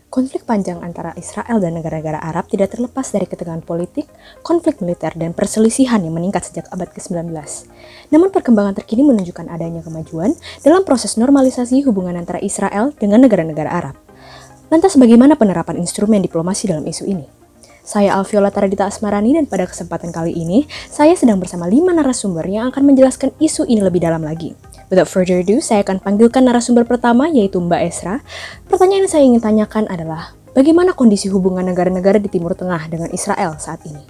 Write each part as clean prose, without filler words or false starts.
Konflik panjang antara Israel dan negara-negara Arab tidak terlepas dari ketegangan politik, konflik militer, dan perselisihan yang meningkat sejak abad ke-19. Namun perkembangan terkini menunjukkan adanya kemajuan dalam proses normalisasi hubungan antara Israel dengan negara-negara Arab. Lantas bagaimana penerapan instrumen diplomasi dalam isu ini? Saya Alfiola Taradita Asmarani dan pada kesempatan kali ini, saya sedang bersama 5 narasumber yang akan menjelaskan isu ini lebih dalam lagi. Without further ado, saya akan panggilkan narasumber pertama yaitu Mbak Esra. Pertanyaan yang saya ingin tanyakan adalah, bagaimana kondisi hubungan negara-negara di Timur Tengah dengan Israel saat ini?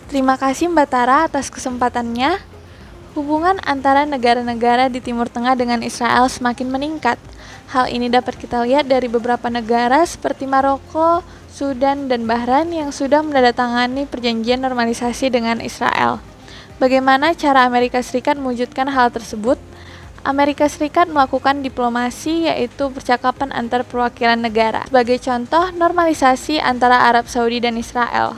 Terima kasih Mbak Tara atas kesempatannya. Hubungan antara negara-negara di Timur Tengah dengan Israel semakin meningkat. Hal ini dapat kita lihat dari beberapa negara seperti Maroko, Sudan, dan Bahrain yang sudah menandatangani perjanjian normalisasi dengan Israel. Bagaimana cara Amerika Serikat mewujudkan hal tersebut? Amerika Serikat melakukan diplomasi, yaitu percakapan antar perwakilan negara. Sebagai contoh, normalisasi antara Arab Saudi dan Israel.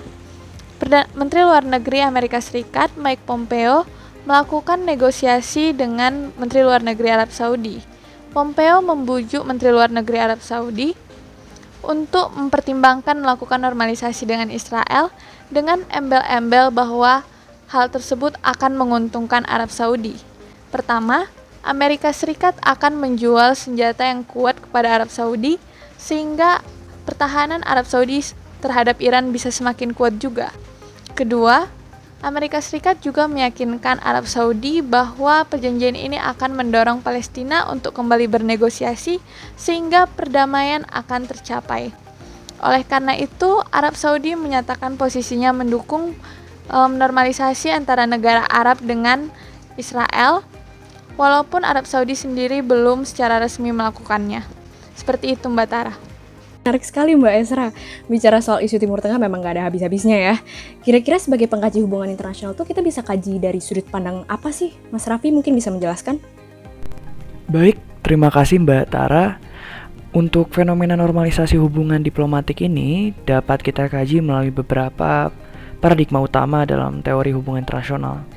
Menteri Luar Negeri Amerika Serikat, Mike Pompeo, melakukan negosiasi dengan Menteri Luar Negeri Arab Saudi. Pompeo membujuk Menteri Luar Negeri Arab Saudi untuk mempertimbangkan melakukan normalisasi dengan Israel dengan embel-embel bahwa hal tersebut akan menguntungkan Arab Saudi. Pertama, Amerika Serikat akan menjual senjata yang kuat kepada Arab Saudi sehingga pertahanan Arab Saudi terhadap Iran bisa semakin kuat juga. Kedua, Amerika Serikat juga meyakinkan Arab Saudi bahwa perjanjian ini akan mendorong Palestina untuk kembali bernegosiasi sehingga perdamaian akan tercapai. Oleh karena itu, Arab Saudi menyatakan posisinya mendukung normalisasi antara negara Arab dengan Israel, walaupun Arab Saudi sendiri belum secara resmi melakukannya. Seperti itu Mbak Tara. Menarik sekali Mbak Esra, bicara soal isu Timur Tengah memang gak ada habis-habisnya ya. Kira-kira sebagai pengkaji hubungan internasional tuh kita bisa kaji dari sudut pandang apa sih? Mas Raffi mungkin bisa menjelaskan? Baik, terima kasih Mbak Tara. Untuk fenomena normalisasi hubungan diplomatik ini dapat kita kaji melalui beberapa paradigma utama dalam teori hubungan internasional,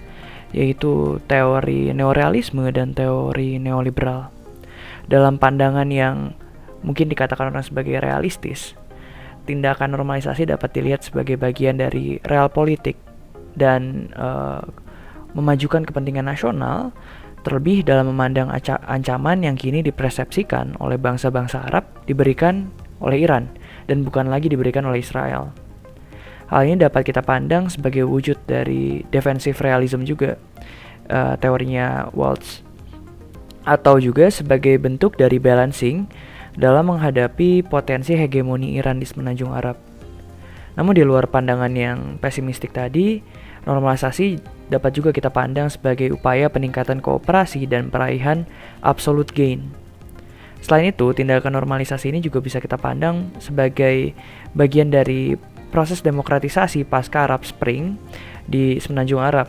yaitu teori neorealisme dan teori neoliberal. Dalam pandangan yang mungkin dikatakan orang sebagai realistis, tindakan normalisasi dapat dilihat sebagai bagian dari realpolitik dan memajukan kepentingan nasional, terlebih dalam memandang ancaman yang kini dipersepsikan oleh bangsa-bangsa Arab diberikan oleh Iran dan bukan lagi diberikan oleh Israel. Hal ini dapat kita pandang sebagai wujud dari defensive realism juga, teorinya Waltz, atau juga sebagai bentuk dari balancing dalam menghadapi potensi hegemoni Iran di semenanjung Arab. Namun di luar pandangan yang pesimistik tadi, normalisasi dapat juga kita pandang sebagai upaya peningkatan kooperasi dan peraihan absolute gain. Selain itu, tindakan normalisasi ini juga bisa kita pandang sebagai bagian dari proses demokratisasi pasca Arab Spring di semenanjung Arab.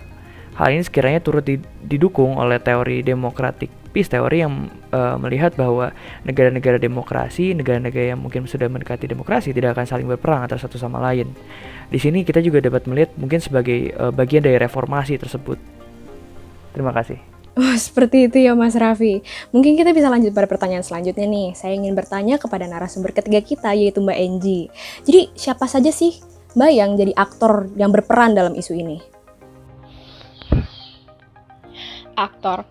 Hal ini sekiranya turut didukung oleh teori democratic peace teori yang melihat bahwa negara-negara demokrasi, negara-negara yang mungkin sudah mendekati demokrasi tidak akan saling berperang antara satu sama lain. Di sini kita juga dapat melihat mungkin sebagai bagian dari reformasi tersebut. Terima kasih. Oh, seperti itu ya Mas Raffi. Mungkin kita bisa lanjut pada pertanyaan selanjutnya nih. Saya ingin bertanya kepada narasumber ketiga kita, yaitu Mbak Enji. Jadi siapa saja sih Mbak yang jadi aktor yang berperan dalam isu ini? Aktor.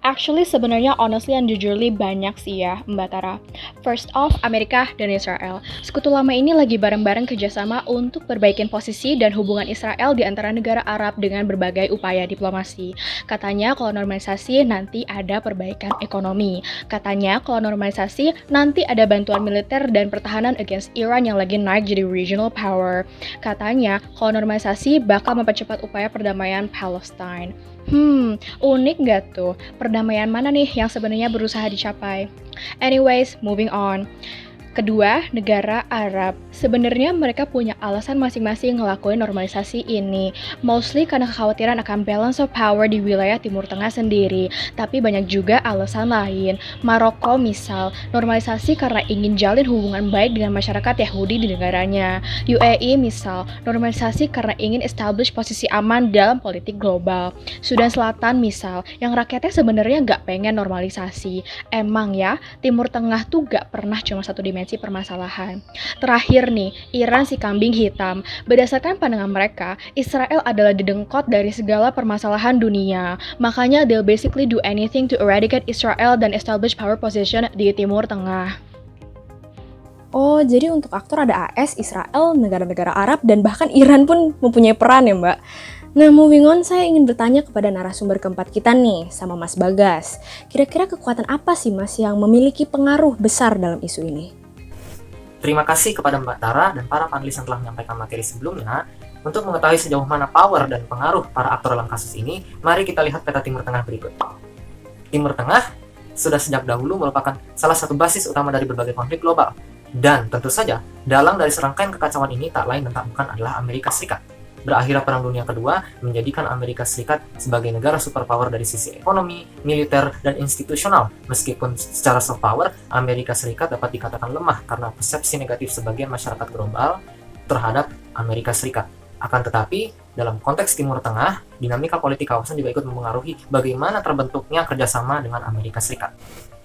Actually sebenarnya honestly and jujurly banyak sih ya Mbak Tara. First off, Amerika dan Israel. Sekutu lama ini lagi bareng-bareng kerjasama untuk perbaikin posisi dan hubungan Israel di antara negara Arab dengan berbagai upaya diplomasi. Katanya kalau normalisasi nanti ada perbaikan ekonomi. Katanya kalau normalisasi nanti ada bantuan militer dan pertahanan against Iran yang lagi naik jadi regional power. Katanya kalau normalisasi bakal mempercepat upaya perdamaian Palestine. Unik gak tuh? Perdamaian mana nih yang sebenarnya berusaha dicapai? Anyways, moving on. Kedua, negara Arab. Sebenarnya mereka punya alasan masing-masing ngelakuin normalisasi ini. Mostly karena kekhawatiran akan balance of power di wilayah Timur Tengah sendiri. Tapi banyak juga alasan lain. Maroko misal, normalisasi karena ingin jalin hubungan baik dengan masyarakat Yahudi di negaranya. UAE misal, normalisasi karena ingin establish posisi aman dalam politik global. Sudan Selatan misal, yang rakyatnya sebenarnya gak pengen normalisasi. Emang ya, Timur Tengah tuh gak pernah cuma satu dimensi memanage permasalahan. Terakhir nih, Iran si kambing hitam. Berdasarkan pandangan mereka, Israel adalah dedengkot dari segala permasalahan dunia. Makanya they'll basically do anything to eradicate Israel dan establish power position di Timur Tengah. Oh, jadi untuk aktor ada AS, Israel, negara-negara Arab, dan bahkan Iran pun mempunyai peran ya, Mbak. Nah, moving on, saya ingin bertanya kepada narasumber keempat kita nih, sama Mas Bagas. Kira-kira kekuatan apa sih, Mas, yang memiliki pengaruh besar dalam isu ini? Terima kasih kepada Mbak Tara dan para panelis yang telah menyampaikan materi sebelumnya. Untuk mengetahui sejauh mana power dan pengaruh para aktor dalam kasus ini, mari kita lihat peta Timur Tengah berikut. Timur Tengah sudah sejak dahulu merupakan salah satu basis utama dari berbagai konflik global. Dan tentu saja, dalang dari serangkaian kekacauan ini tak lain dan tak bukan adalah Amerika Serikat. Berakhirnya Perang Dunia Kedua menjadikan Amerika Serikat sebagai negara superpower dari sisi ekonomi, militer, dan institusional. Meskipun secara soft power, Amerika Serikat dapat dikatakan lemah karena persepsi negatif sebagian masyarakat global terhadap Amerika Serikat. Akan tetapi, dalam konteks Timur Tengah, dinamika politik kawasan juga ikut mempengaruhi bagaimana terbentuknya kerjasama dengan Amerika Serikat.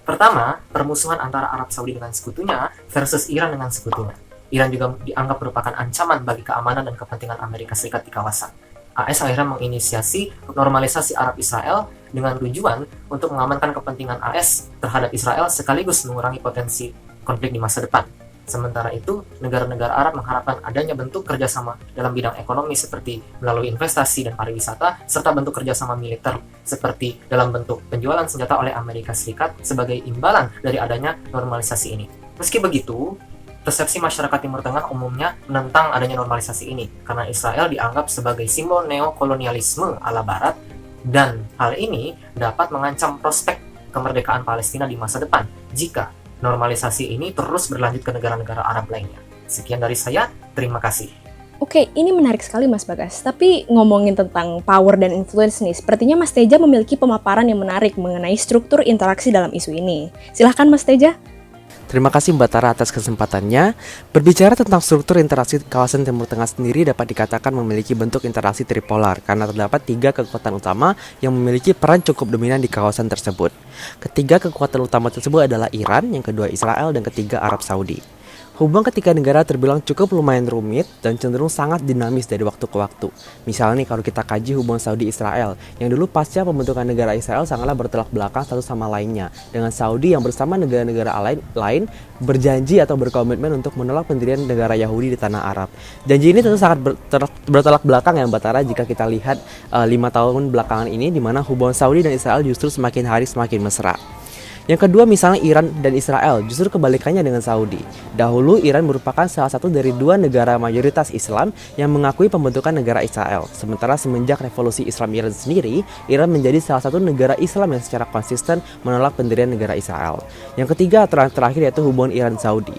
Pertama, permusuhan antara Arab Saudi dengan sekutunya versus Iran dengan sekutunya. Iran juga dianggap merupakan ancaman bagi keamanan dan kepentingan Amerika Serikat di kawasan. AS akhirnya menginisiasi normalisasi Arab Israel dengan tujuan untuk mengamankan kepentingan AS terhadap Israel sekaligus mengurangi potensi konflik di masa depan. Sementara itu, negara-negara Arab mengharapkan adanya bentuk kerjasama dalam bidang ekonomi seperti melalui investasi dan pariwisata, serta bentuk kerjasama militer seperti dalam bentuk penjualan senjata oleh Amerika Serikat sebagai imbalan dari adanya normalisasi ini. Meski begitu, persepsi masyarakat Timur Tengah umumnya menentang adanya normalisasi ini karena Israel dianggap sebagai simbol neokolonialisme ala Barat, dan hal ini dapat mengancam prospek kemerdekaan Palestina di masa depan jika normalisasi ini terus berlanjut ke negara-negara Arab lainnya. Sekian dari saya, terima kasih. Oke, ini menarik sekali Mas Bagas. Tapi ngomongin tentang power dan influence nih, sepertinya Mas Teja memiliki pemaparan yang menarik mengenai struktur interaksi dalam isu ini. Silahkan Mas Teja. Terima kasih Mbak Tara atas kesempatannya. Berbicara tentang struktur interaksi kawasan Timur Tengah sendiri dapat dikatakan memiliki bentuk interaksi tripolar karena terdapat 3 kekuatan utama yang memiliki peran cukup dominan di kawasan tersebut. Ketiga kekuatan utama tersebut adalah Iran, yang kedua Israel, dan ketiga Arab Saudi. Hubungan ketiga negara terbilang cukup lumayan rumit dan cenderung sangat dinamis dari waktu ke waktu. Misalnya nih, kalau kita kaji hubungan Saudi-Israel, yang dulu pasca pembentukan negara Israel sangatlah bertolak belakang satu sama lainnya, dengan Saudi yang bersama negara-negara lain berjanji atau berkomitmen untuk menolak pendirian negara Yahudi di tanah Arab. Janji ini tentu sangat bertolak belakang ya Mbak Tara jika kita lihat 5 tahun belakangan ini, di mana hubungan Saudi dan Israel justru semakin hari semakin mesra. Yang kedua, misalnya Iran dan Israel, justru kebalikannya dengan Saudi. Dahulu Iran merupakan salah satu dari 2 negara mayoritas Islam yang mengakui pembentukan negara Israel. Sementara semenjak revolusi Islam Iran sendiri, Iran menjadi salah satu negara Islam yang secara konsisten menolak pendirian negara Israel. Yang ketiga, terakhir yaitu hubungan Iran-Saudi.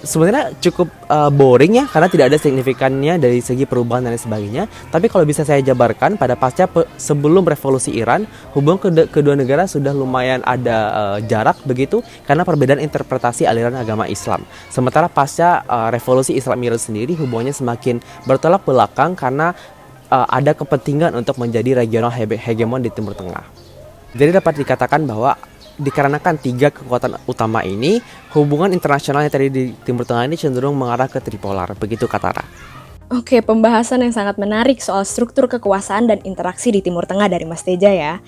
Sebenarnya cukup boring ya, karena tidak ada signifikannya dari segi perubahan dan lain sebagainya. Tapi kalau bisa saya jabarkan, pada sebelum revolusi Iran, hubungan kedua negara sudah lumayan ada jarak begitu karena perbedaan interpretasi aliran agama Islam. Sementara pasca revolusi Islam Iran sendiri, hubungannya semakin bertolak belakang karena ada kepentingan untuk menjadi regional hegemon di Timur Tengah. Jadi dapat dikatakan bahwa dikarenakan 3 kekuatan utama ini, hubungan internasional yang tadi di Timur Tengah ini cenderung mengarah ke tripolar. Begitu Katara. Oke, pembahasan yang sangat menarik soal struktur kekuasaan dan interaksi di Timur Tengah dari Mas Teja ya.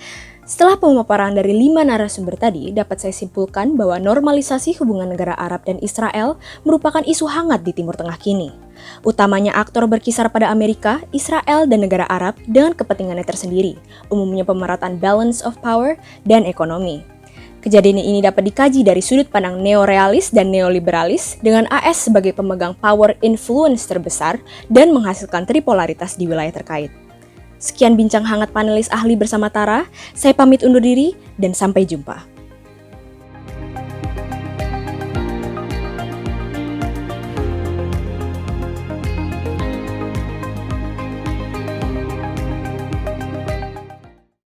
Setelah pemaparan dari 5 narasumber tadi, dapat saya simpulkan bahwa normalisasi hubungan negara Arab dan Israel merupakan isu hangat di Timur Tengah kini. Utamanya aktor berkisar pada Amerika, Israel, dan negara Arab dengan kepentingannya tersendiri, umumnya pemerataan balance of power dan ekonomi. Kejadian ini dapat dikaji dari sudut pandang neorealis dan neoliberalis dengan AS sebagai pemegang power influence terbesar dan menghasilkan tripolaritas di wilayah terkait. Sekian bincang hangat panelis ahli bersama Tara, saya pamit undur diri dan sampai jumpa.